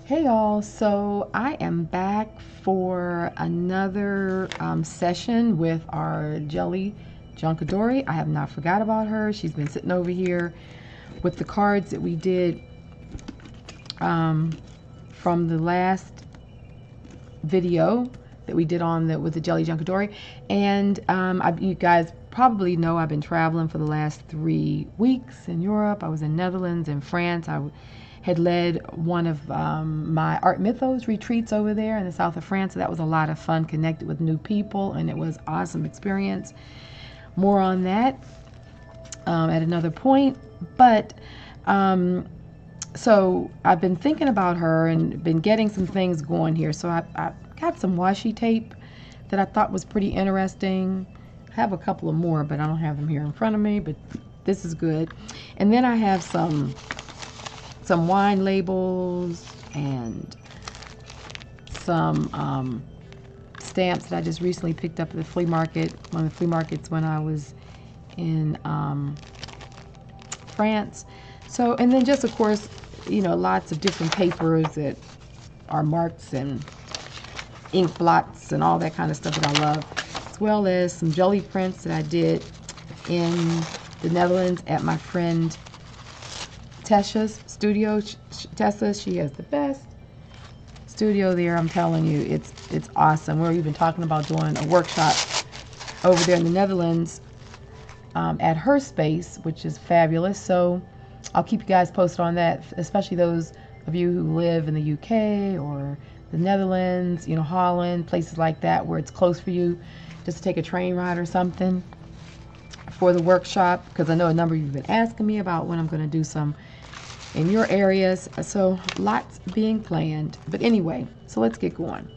Hey y'all, so I am back for another session with our Gelli Junkadori. I have not forgot about her. She's been sitting over here with the cards that we did from the last video that we did on with the Gelli Junkadori. And you guys probably know I've been traveling for the last 3 weeks in Europe. I was in Netherlands and France. I had led one of my Art Mythos retreats over there in the south of France. So that was a lot of fun, connected with new people, and it was an awesome experience. More on that at another point. But so I've been thinking about her and been getting some things going here. So I got some washi tape that I thought was pretty interesting. I have a couple of more, but I don't have them here in front of me, but this is good. And then I have some wine labels and some stamps that I just recently picked up at the flea market, one of the flea markets when I was in France. So, and then just of course, you know, lots of different papers that are marks and ink blots and all that kind of stuff that I love, as well as some jelly prints that I did in the Netherlands at my friend Tessa's studio. Tessa, she has the best studio there. I'm telling you, it's awesome. We're even talking about doing a workshop over there in the Netherlands at her space, which is fabulous. So I'll keep you guys posted on that, especially those of you who live in the UK or the Netherlands, you know, Holland, places like that where it's close for you, just to take a train ride or something for the workshop, because I know a number of you have been asking me about when I'm going to do some in your areas. So lots being planned. But anyway, so let's get going.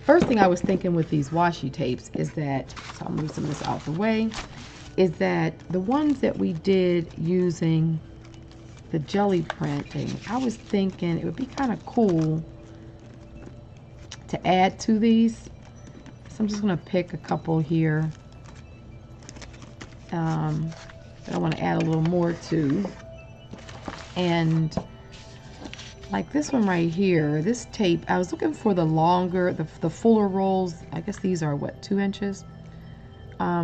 First thing I was thinking with these washi tapes is that, so I'll move some of this out the way, is that the ones that we did using the Gelli printing, I was thinking it would be kind of cool to add to these. So I'm just going to pick a couple here that I want to add a little more to. And like this one right here, this tape, I was looking for the longer, the fuller rolls. I guess these are what, 2 inches?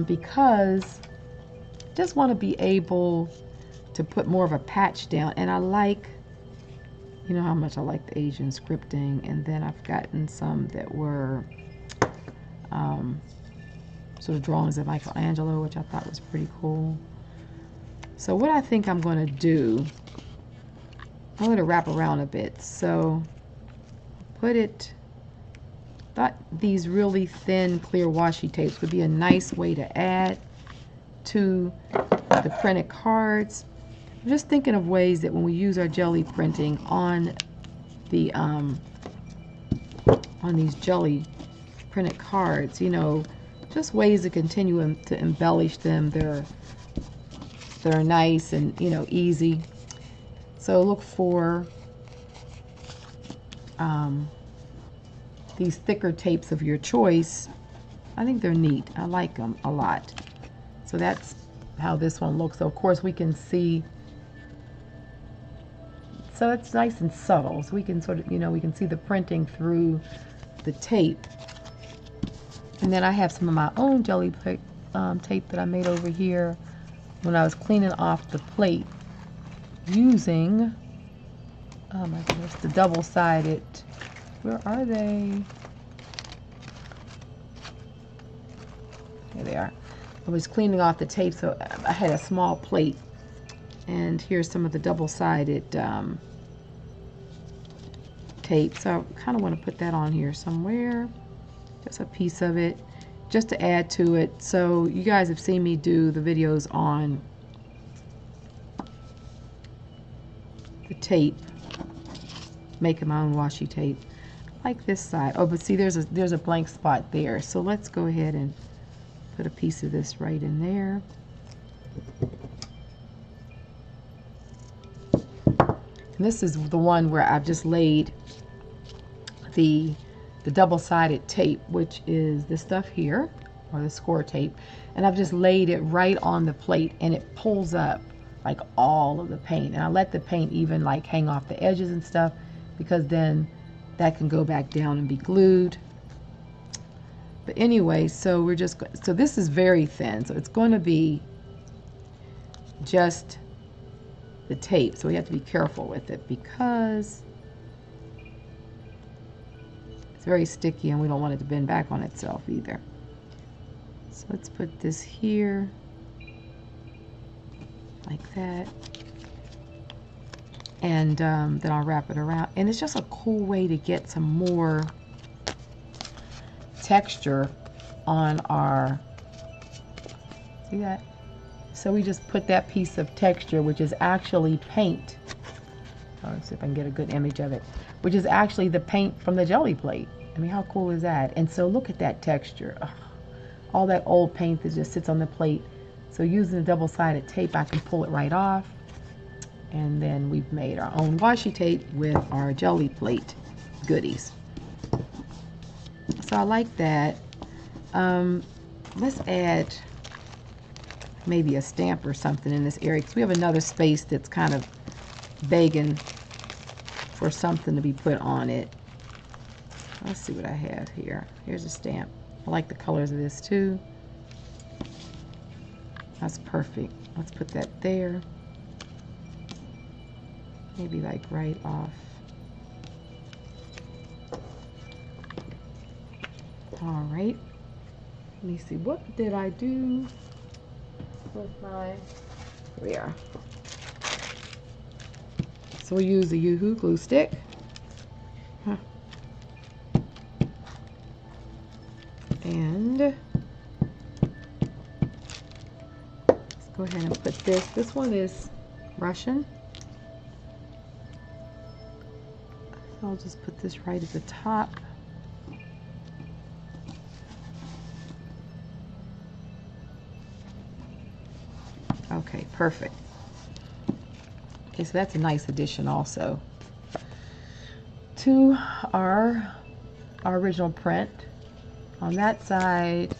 Because I just want to be able to put more of a patch down. And I like, you know how much I like the Asian scripting. And then I've gotten some that were sort of drawings of Michelangelo, which I thought was pretty cool. So what I think I'm going to do, I'm going to wrap around a bit. So put it, thought these really thin clear washi tapes would be a nice way to add to the printed cards. I'm just thinking of ways that when we use our Gelli printing on the on these Gelli printed cards, you know, just ways to continue to embellish them. They're nice and, you know, easy. So look for these thicker tapes of your choice. I think they're neat. I like them a lot. So that's how this one looks. So of course we can see, so it's nice and subtle. So we can sort of, you know, we can see the printing through the tape. And then I have some of my own Gelli tape that I made over here when I was cleaning off the plate using, oh my goodness, the double-sided, where are they? Here they are. I was cleaning off the tape, so I had a small plate, and here's some of the double-sided tape. So I kind of want to put that on here somewhere, just a piece of it, just to add to it. So you guys have seen me do the videos on the tape, making my own washi tape, like this side. Oh, but see, there's a blank spot there. So let's go ahead and put a piece of this right in there. And this is the one where I've just laid the double-sided tape, which is this stuff here, or the score tape, and I've just laid it right on the plate, and it pulls up like all of the paint. And I let the paint even like hang off the edges and stuff, because then that can go back down and be glued. But anyway, so we're just, so this is very thin, so it's going to be just the tape. So we have to be careful with it because it's very sticky and we don't want it to bend back on itself either. So let's put this here like that. And then I'll wrap it around. And it's just a cool way to get some more texture on our, see that? So we just put that piece of texture, which is actually paint. Let's see if I can get a good image of it. Which is actually the paint from the jelly plate. I mean, how cool is that? And so look at that texture. Ugh. All that old paint that just sits on the plate. So using the double-sided tape, I can pull it right off. And then we've made our own washi tape with our jelly plate goodies. So I like that. Let's add maybe a stamp or something in this area, because we have another space that's kind of begging for something to be put on it. Let's see what I have here. Here's a stamp. I like the colors of this too. That's perfect. Let's put that there. Maybe like right off. All right. Let me see. What did I do with my? Here we are. So we use the Yoo-hoo glue stick. And let's go ahead and put this. This one is Russian. I'll just put this right at the top. Okay, perfect. Okay, so that's a nice addition also to our original print. On that side,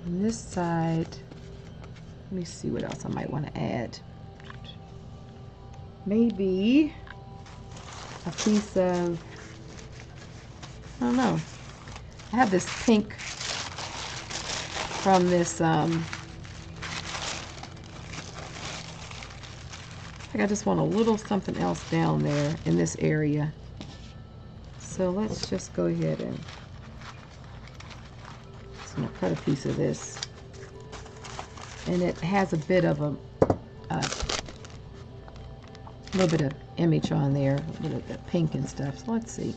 on this side, let me see what else I might want to add. Maybe a piece of, I don't know, I have this pink from this, I think I just want a little something else down there in this area. So let's just go ahead and just gonna cut a piece of this. And it has a bit of a little bit of image on there, a little bit of pink and stuff. So let's see.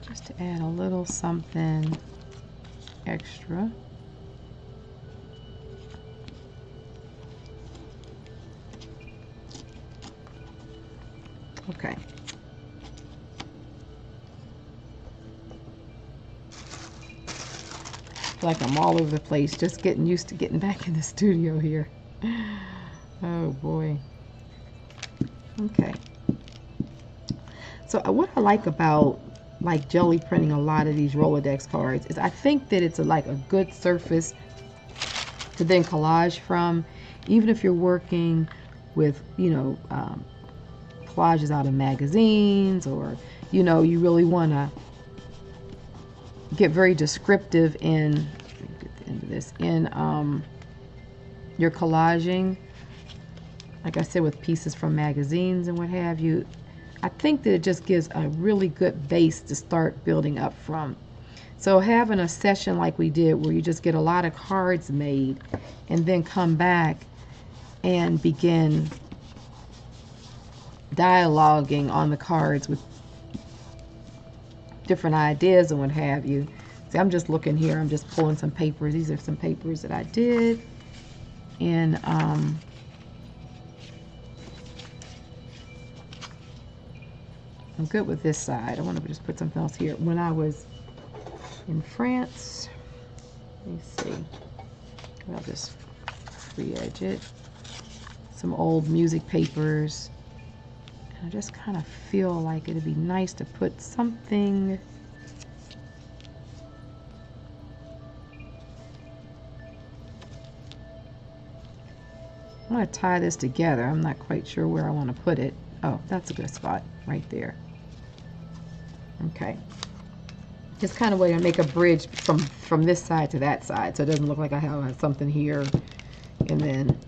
Just to add a little something extra. Okay. Like I'm all over the place, just getting used to getting back in the studio here. Oh boy. Okay. So what I like about like jelly printing a lot of these Rolodex cards is I think that it's like a good surface to then collage from, even if you're working with, you know, collages out of magazines, or, you know, you really want to get very descriptive in, get the end of this, in your collaging, like I said, with pieces from magazines and what have you. I think that it just gives a really good base to start building up from. So having a session like we did, where you just get a lot of cards made and then come back and begin dialoguing on the cards with different ideas and what have you. See, I'm just looking here, I'm just pulling some papers. These are some papers that I did. And I'm good with this side. I want to just put something else here. When I was in France, let me see. I'll just free edge it. some old music papers. And I just kind of feel like it'd be nice to put something. I'm going to tie this together. I'm not quite sure where I want to put it. Oh, that's a good spot right there. Okay. Just kind of way to make a bridge from this side to that side, so it doesn't look like I have something here and then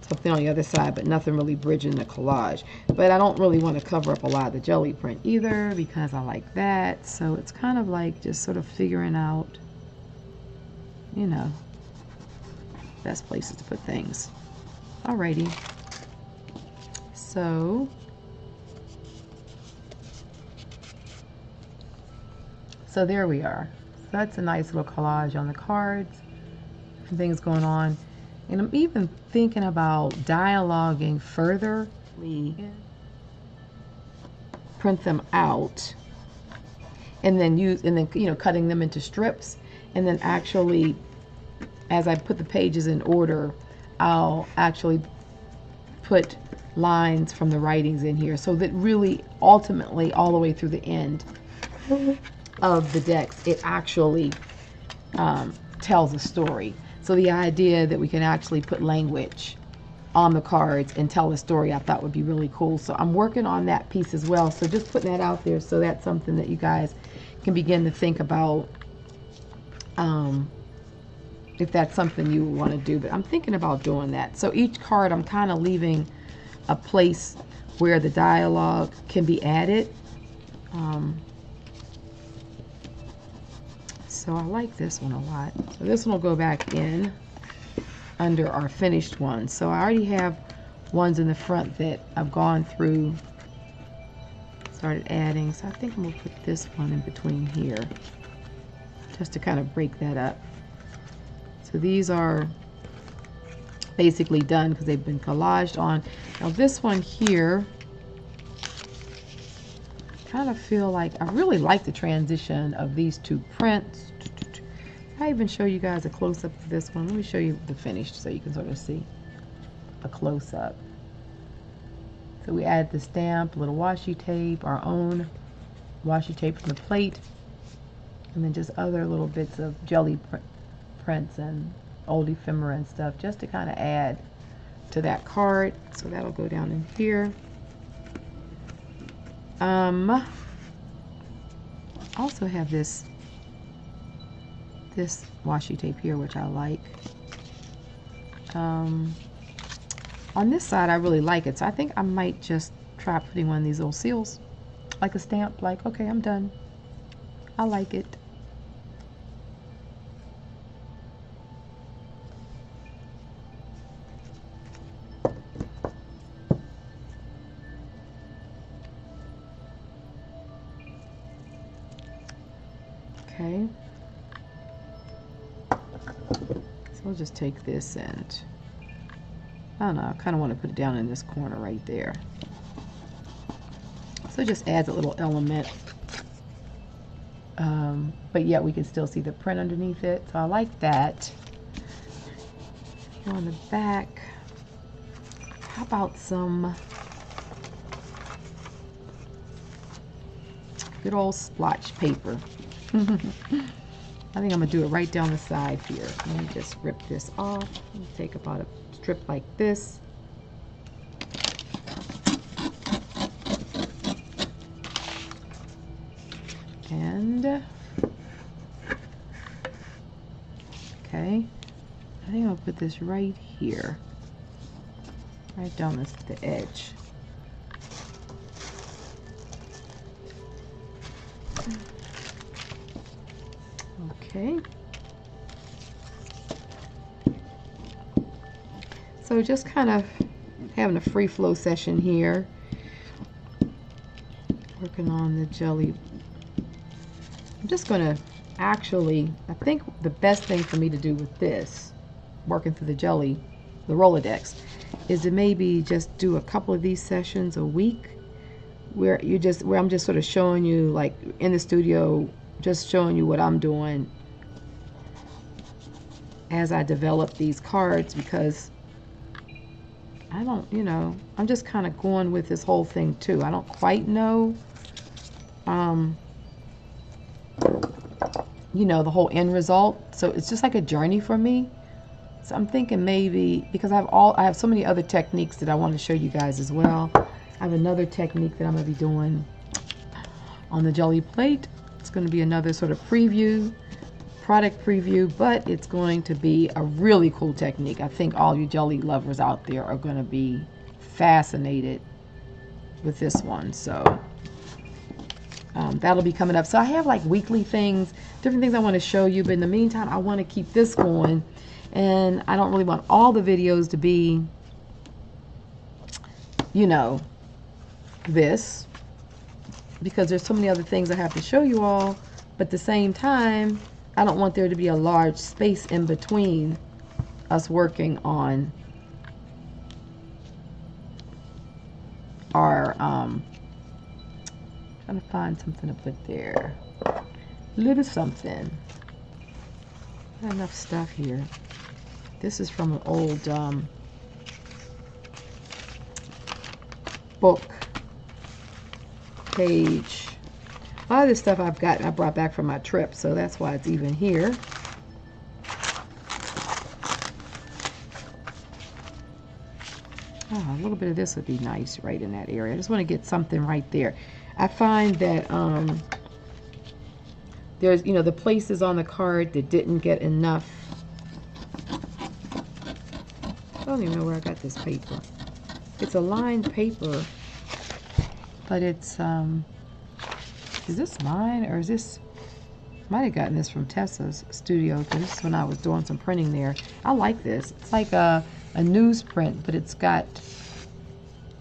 something on the other side, but nothing really bridging the collage. But I don't really want to cover up a lot of the jelly print either because I like that. So it's kind of like just sort of figuring out, you know, best places to put things. Alrighty. So there we are. So that's a nice little collage on the cards. Different things going on. And I'm even thinking about dialoguing further. We print them out and then cutting them into strips, and then actually as I put the pages in order, I'll actually put lines from the writings in here so that really ultimately all the way through the end of the decks it actually tells a story. So the idea that we can actually put language on the cards and tell a story I thought would be really cool. So I'm working on that piece as well. So just putting that out there, so that's something that you guys can begin to think about if that's something you want to do. But I'm thinking about doing that. So each card I'm kind of leaving a place where the dialogue can be added. So I like this one a lot. So this one will go back in under our finished ones. So I already have ones in the front that I've gone through, started adding. So I think I'm going to put this one in between here just to kind of break that up. So these are basically done because they've been collaged on. Now this one here, kind of feel like I really like the transition of these two prints. I even show you guys a close-up of this one. Let me show you the finished so you can sort of see a close-up. So we added the stamp, a little washi tape, our own washi tape from the plate, and then just other little bits of jelly prints and old ephemera and stuff just to kind of add to that card. So that'll go down in here. I also have this washi tape here, which I like. On this side I really like it, so I think I might just try putting one of these little seals, like a stamp, like, okay, I'm done. I like it. Okay. So I'll just take this and, I don't know, I kind of want to put it down in this corner right there. So it just adds a little element. But yet we can still see the print underneath it. So I like that. Here on the back, how about some good old splotch paper? I think I'm gonna do it right down the side here. Let me just rip this off. Take about a strip like this. And okay, I think I'll put this right here, right down the edge. Okay. So just kind of having a free flow session here. Working on the jelly. I'm just going to actually, I think the best thing for me to do with this, working through the jelly, the Rolodex, is to maybe just do a couple of these sessions a week where I'm just sort of showing you, like in the studio, just showing you what I'm doing as I develop these cards, because I don't, you know, I'm just kind of going with this whole thing too. I don't quite know, you know, the whole end result. So it's just like a journey for me. So I'm thinking maybe, because I have so many other techniques that I want to show you guys as well. I have another technique that I'm going to be doing on the jelly plate. It's going to be another sort of preview, product preview, but it's going to be a really cool technique. I think all you jelly lovers out there are going to be fascinated with this one. So that'll be coming up. So I have like weekly things, different things I want to show you, but in the meantime, I want to keep this going. And I don't really want all the videos to be, you know, this, because there's so many other things I have to show you all. But at the same time, I don't want there to be a large space in between us working on our, trying to find something to put there. Little something. Not enough stuff here. This is from an old book page. A lot of this stuff I brought back from my trip, so that's why it's even here. Oh, a little bit of this would be nice right in that area. I just want to get something right there. I find that there's, you know, the places on the card that didn't get enough. I don't even know where I got this paper. It's a lined paper, but it's, is this mine or is this, might have gotten this from Tessa's studio, because this is when I was doing some printing there. I like this. It's like a newsprint, but it's got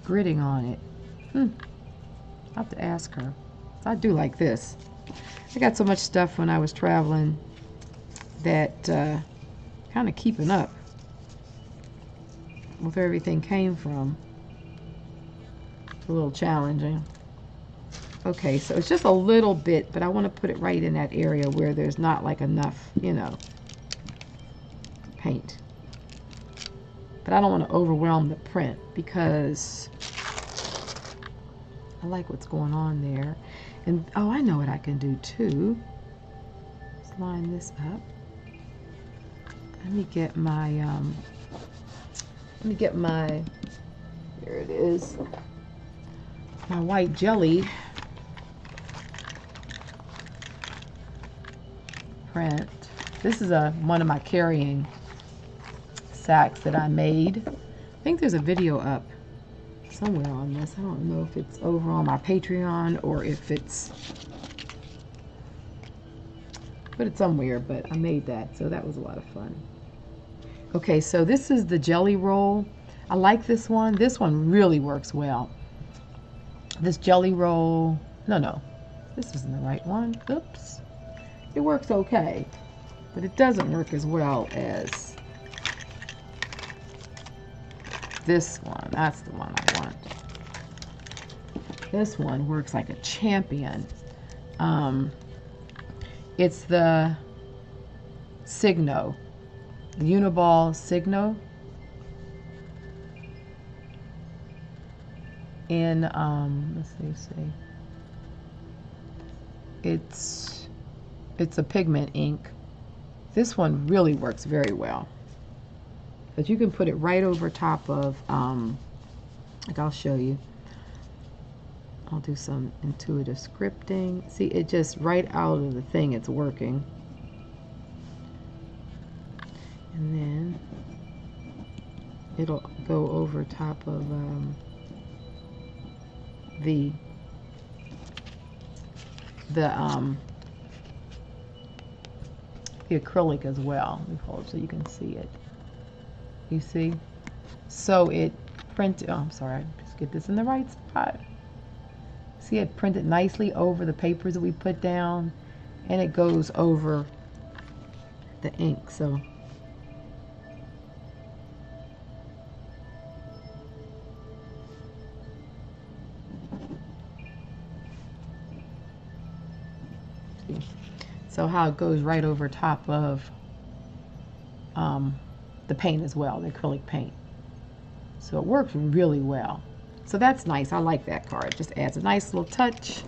gridding on it. I'll have to ask her. I do like this. I got so much stuff when I was traveling that kind of keeping up with where everything came from. It's a little challenging. Okay, so it's just a little bit, but I want to put it right in that area where there's not like enough, you know, paint. But I don't want to overwhelm the print because I like what's going on there. And oh, I know what I can do too. Let's line this up. Let me get my here it is, my white jelly print. This is one of my carrying sacks that I made. I think there's a video up somewhere on this. I don't know if it's over on my Patreon or if it's, but it's somewhere, but I made that, so that was a lot of fun. Okay, so this is the jelly roll. I like this one. This one really works well. This jelly roll, no, this isn't the right one. Oops. It works okay, but it doesn't work as well as this one. That's the one I want. This one works like a champion. It's the Signo, Uniball Signo. In let's see. It's a pigment ink. This one really works very well. But you can put it right over top of, like I'll show you. I'll do some intuitive scripting. See, it just right out of the thing, it's working. And then it'll go over top of the acrylic as well. Let me hold so you can see it. You see? So it printed, oh, I'm sorry, just get this in the right spot. See, it printed nicely over the papers that we put down, and it goes over the ink. So how it goes right over top of the paint as well, the acrylic paint. So it works really well. So that's nice. I like that card. Just adds a nice little touch,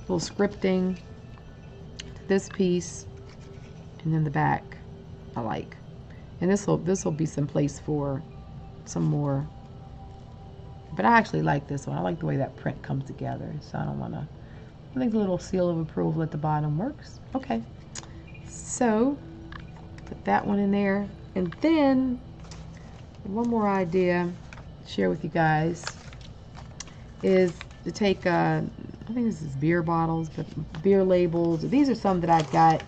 little scripting to this piece, and then the back I like. And this will be some place for some more. But I actually like this one. I like the way that print comes together. So I don't want to. I think the little seal of approval at the bottom works. Okay. So put that one in there, and then one more idea to share with you guys is to take I think this is beer bottles, but beer labels. These are some that I got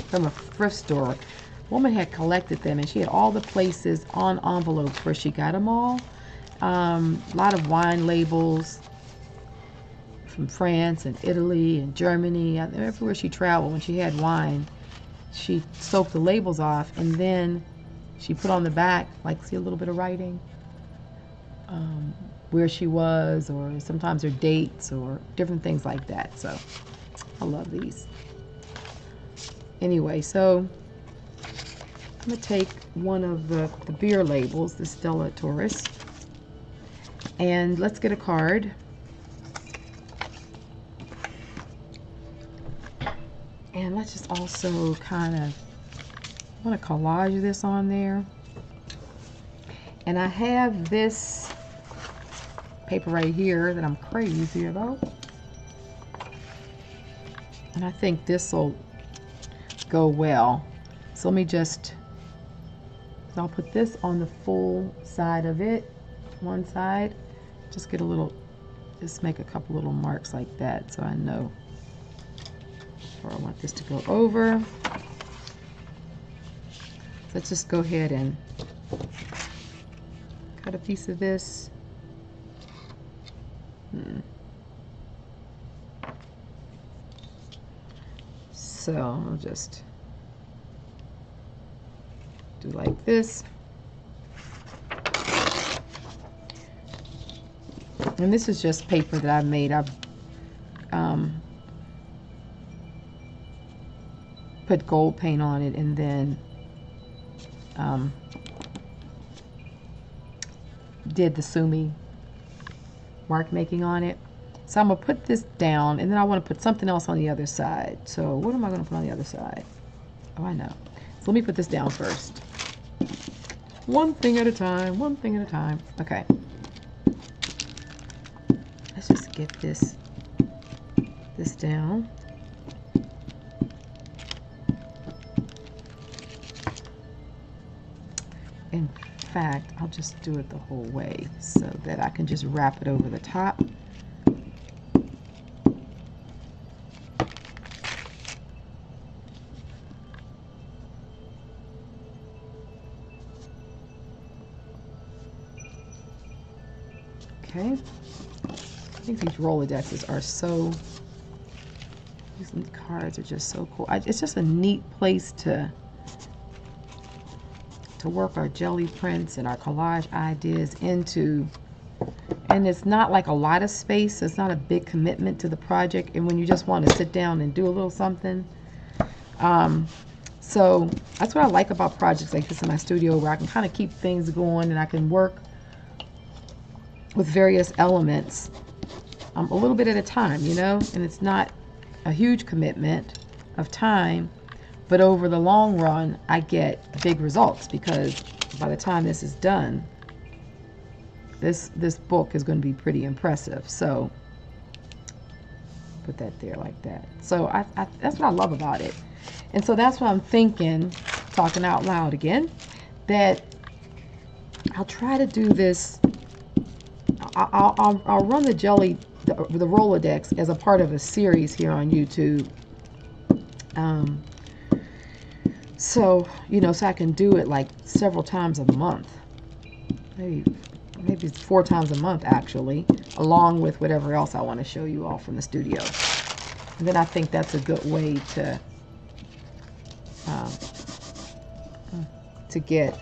from a thrift store. A woman had collected them, and she had all the places on envelopes where she got them all. A lot of wine labels from France and Italy and Germany. Everywhere she traveled, when she had wine, she soaked the labels off, and then she put on the back, like, see a little bit of writing, where she was, or sometimes her dates, or different things like that. So I love these. Anyway, so I'm going to take one of the beer labels, the Stella Taurus, and let's get a card. And let's just also kind of, I want to collage this on there. And I have this paper right here that I'm crazy about. And I think this will go well. So let me just, I'll put this on the full side of it, one side. Just get a little, just make a couple little marks like that so I know where I want this to go over. Let's just go ahead and cut a piece of this. So I'll just do like this. And this is just paper that I've made. I've put gold paint on it, and then did the sumi mark making on it. So I'm gonna put this down, and then I want to put something else on the other side. So what am I gonna put on the other side? Oh, I know. So let me put this down first. One thing at a time, one thing at a time. Okay. Let's just get this down. In fact, I'll just do it the whole way so that I can just wrap it over the top. Okay. I think these Rolodexes are so, these cards are just so cool. It's just a neat place to work our jelly prints and our collage ideas into. And it's not like a lot of space. It's not a big commitment to the project. And when you just want to sit down and do a little something. So that's what I like about projects like this in my studio, where I can kind of keep things going and I can work with various elements a little bit at a time, you know, and it's not a huge commitment of time, but over the long run I get big results, because by the time this is done, this book is going to be pretty impressive. So put that there like that. So I that's what I love about it. And so that's what I'm thinking, talking out loud again, that I'll try to do this. I'll run the the Rolodex as a part of a series here on YouTube. So, you know, so I can do it like several times a month. Maybe 4 times a month actually, along with whatever else I want to show you all from the studio. And then I think that's a good way to get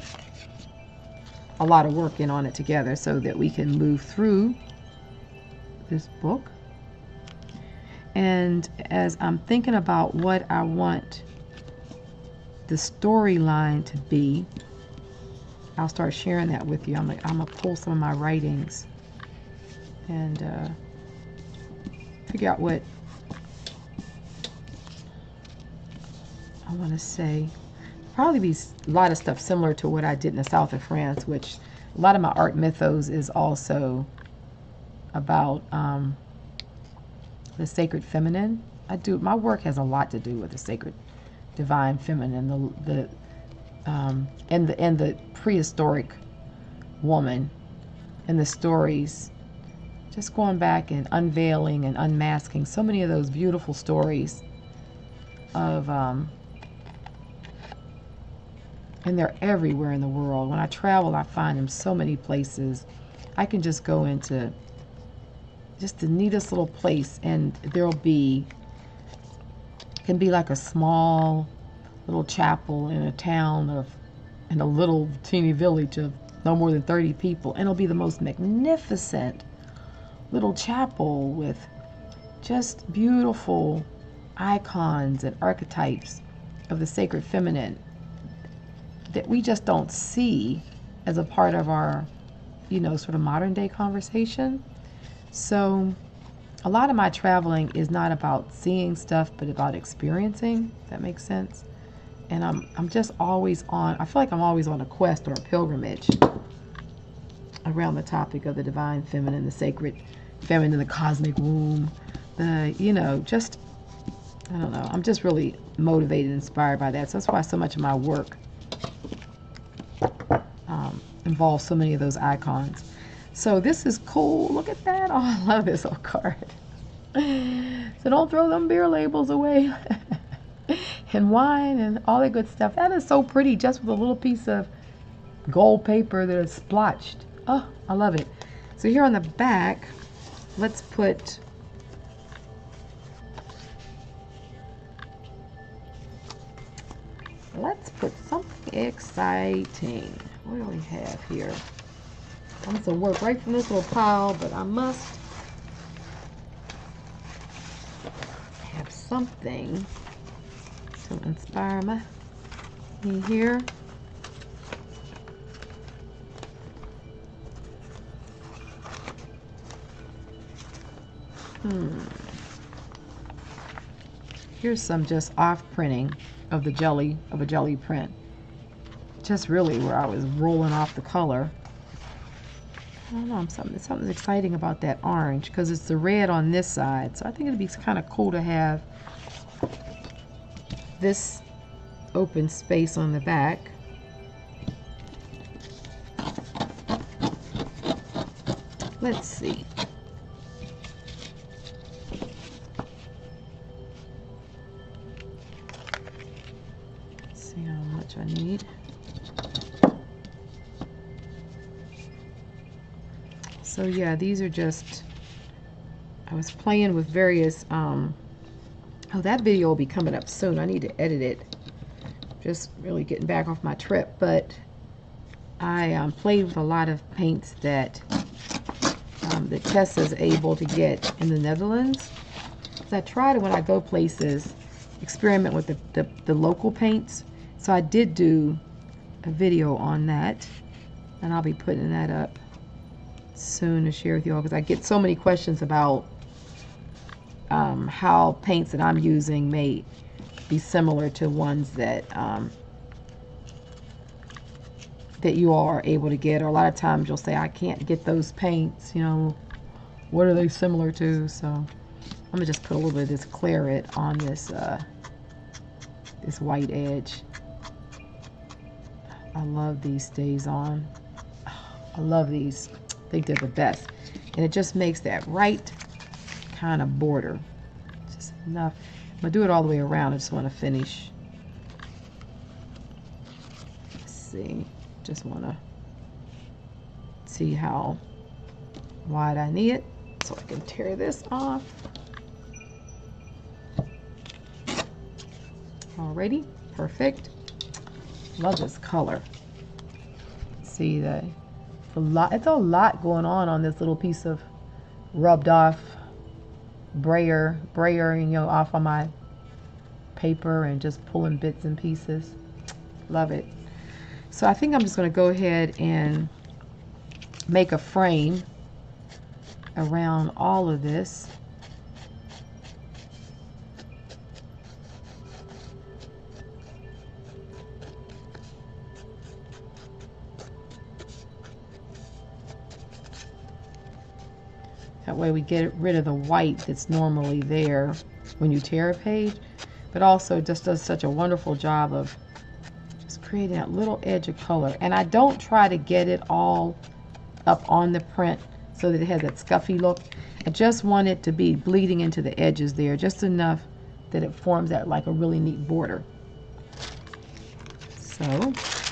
a lot of work in on it together, so that we can move through this book. And as I'm thinking about what I want the storyline to be, I'll start sharing that with you. I'm gonna pull some of my writings and figure out what I want to say. Probably be a lot of stuff similar to what I did in the south of France, which a lot of my art mythos is also about the sacred feminine. My work has a lot to do with the sacred divine feminine, and the prehistoric woman, and the stories, just going back and unveiling and unmasking so many of those beautiful stories of and they're everywhere in the world. When I travel, I find them so many places. I can just go into just the neatest little place, and can be like a small little chapel in a town in a little teeny village of no more than 30 people, and it'll be the most magnificent little chapel with just beautiful icons and archetypes of the sacred feminine that we just don't see as a part of our, sort of modern day conversation. So a lot of my traveling is not about seeing stuff, but about experiencing, if that makes sense. And I'm just always I feel like I'm always on a quest or a pilgrimage around the topic of the divine feminine, the sacred feminine, the cosmic womb, I don't know. I'm just really motivated and inspired by that. So that's why so much of my work involves so many of those icons. So this is cool. Look at that. Oh, I love this old card. So don't throw them beer labels away. And wine and all that good stuff. That is so pretty, just with a little piece of gold paper that is splotched. Oh, I love it. So here on the back, let's put something exciting. What do we have here? I'm going to work right from this little pile, but I must have something to inspire me here. Here's some just off printing of a jelly print. Just really where I was rolling off the color. I don't know, something's exciting about that orange because it's the red on this side. So I think it'd be kind of cool to have this open space on the back. Let's see. Let's see how much I need. So yeah, these are just, I was playing with various, oh, that video will be coming up soon. I need to edit it. Just really getting back off my trip. But I played with a lot of paints that Tessa's able to get in the Netherlands. So I try to, when I go places, experiment with the local paints. So I did do a video on that, and I'll be putting that up soon to share with you all, because I get so many questions about how paints that I'm using may be similar to ones that that you all are able to get, or a lot of times you'll say, I can't get those paints, what are they similar to? So I'm gonna just put a little bit of this claret on this this white edge. I love these stays on. I love these. I think they're the best, and it just makes that right kind of border just enough. I'm gonna do it all the way around. I just want to finish. Let's see, just want to see how wide I need it so I can tear this off. Alrighty, perfect. Love this color. See that. It's a lot going on this little piece of rubbed off brayering, off on my paper and just pulling bits and pieces. Love it. So I think I'm just going to go ahead and make a frame around all of this. That way we get rid of the white that's normally there when you tear a page, but also just does such a wonderful job of just creating that little edge of color. And I don't try to get it all up on the print so that it has that scuffy look. I just want it to be bleeding into the edges there, just enough that it forms that like a really neat border. So let's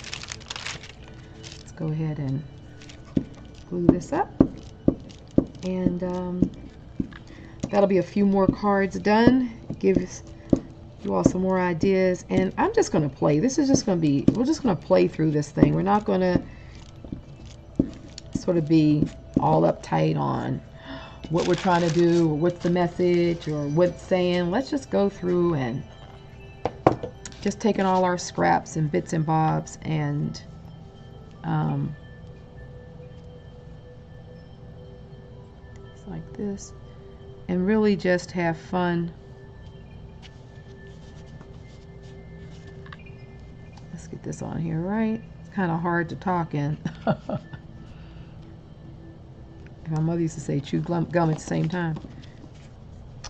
go ahead and glue this up. And that'll be a few more cards done. Gives you all some more ideas. And I'm just going to play. This is just going to be, we're just going to play through this thing. We're not going to sort of be all uptight on what we're trying to do, or what's the message, or what it's saying. Let's just go through and just taking all our scraps and bits and bobs and like this, and really just have fun. Let's get this on here right. It's kind of hard to talk in. My mother used to say chew gum at the same time.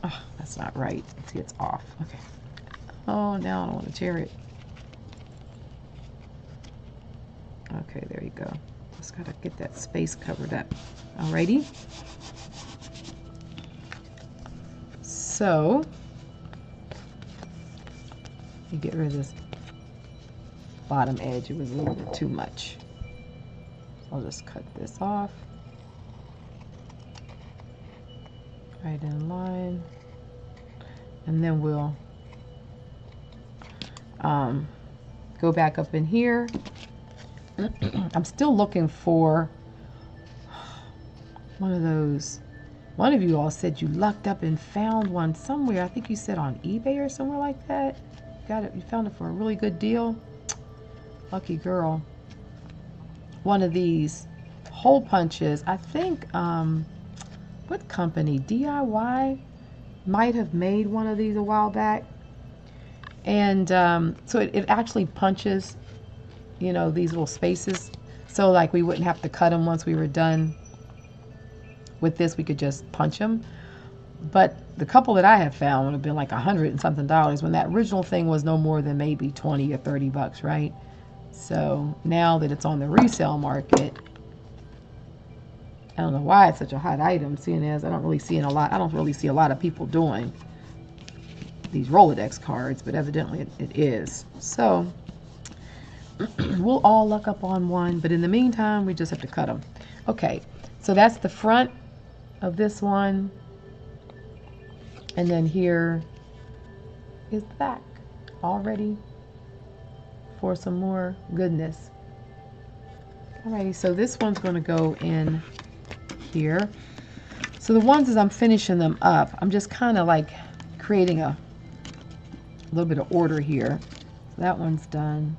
Oh, that's not right. See, it's off. Okay. Oh, now I don't want to tear it. Okay, there you go. Just gotta get that space covered up. Alrighty. So, you get rid of this bottom edge. It was a little bit too much. So I'll just cut this off. Right in line. And then we'll go back up in here. I'm still looking for one of those. One of you all said you lucked up and found one somewhere. I think you said on eBay or somewhere like that. Got it. You found it for a really good deal. Lucky girl. One of these hole punches. I think, what company? DIY might have made one of these a while back. And so it actually punches, you know, these little spaces. So like we wouldn't have to cut them once we were done. With this, we could just punch them. But the couple that I have found would have been like $100 and something when that original thing was no more than maybe 20 or 30 bucks, right? So now that it's on the resale market, I don't know why it's such a hot item, seeing as I don't really see a lot of people doing these Rolodex cards, but evidently it is. So we'll all look up on one, but in the meantime, we just have to cut them. Okay, so that's the front of this one, and then here is the back, all ready for some more goodness. Alrighty, so this one's going to go in here. So the ones as I'm finishing them up, I'm just kind of like creating a little bit of order here. So that one's done.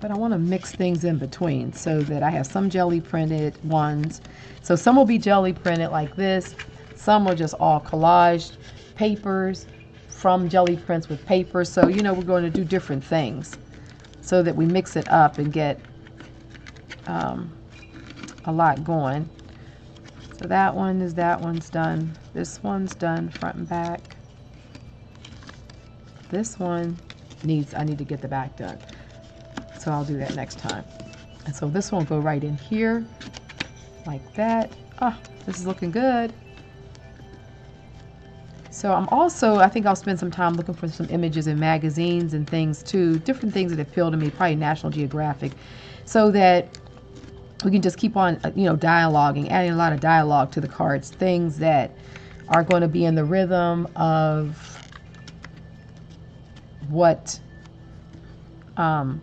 But I want to mix things in between so that I have some jelly printed ones. So some will be jelly printed like this. Some are just all collaged papers from jelly prints with paper. So, you know, we're going to do different things so that we mix it up and get a lot going. So that one's done. This one's done front and back. This one I need to get the back done. So I'll do that next time. And so this one will go right in here like that. Ah, this is looking good. So I think I'll spend some time looking for some images in magazines and things too, different things that appeal to me, probably National Geographic, so that we can just keep on, you know, dialoguing, adding a lot of dialogue to the cards, things that are going to be in the rhythm of what I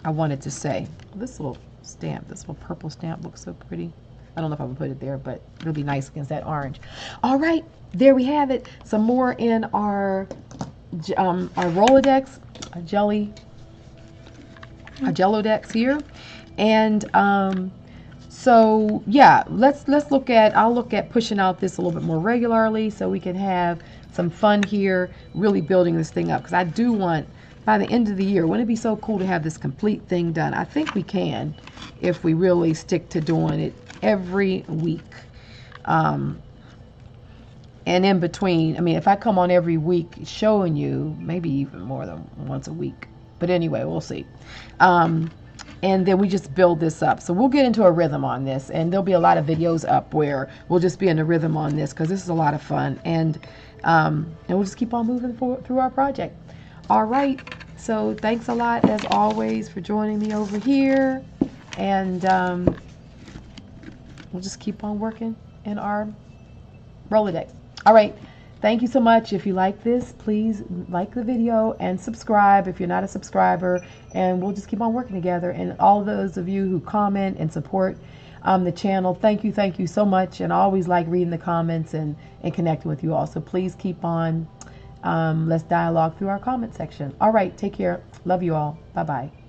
wanted to say. This little stamp, this little purple stamp looks so pretty. I don't know if I would put it there, but it'll be nice against that orange. All right, there we have it. Some more in our Rolodex, a Gelli a Gellidex here. And so yeah, let's look at, I'll look at pushing out this a little bit more regularly so we can have some fun here, really building this thing up, because I do want, by the end of the year, wouldn't it be so cool to have this complete thing done? I think we can if we really stick to doing it every week. And in between, I mean, if I come on every week showing you, maybe even more than once a week. But anyway, we'll see. And then we just build this up. So we'll get into a rhythm on this, and there'll be a lot of videos up where we'll just be in a rhythm on this, because this is a lot of fun. And we'll just keep on moving through our project. All right. So thanks a lot, as always, for joining me over here. And we'll just keep on working in our Rolodex. All right. Thank you so much. If you like this, please like the video and subscribe if you're not a subscriber, and we'll just keep on working together. And all those of you who comment and support the channel, thank you so much. And I always like reading the comments and connecting with you all. So please keep on. Let's dialogue through our comment section. All right. Take care. Love you all. Bye-bye.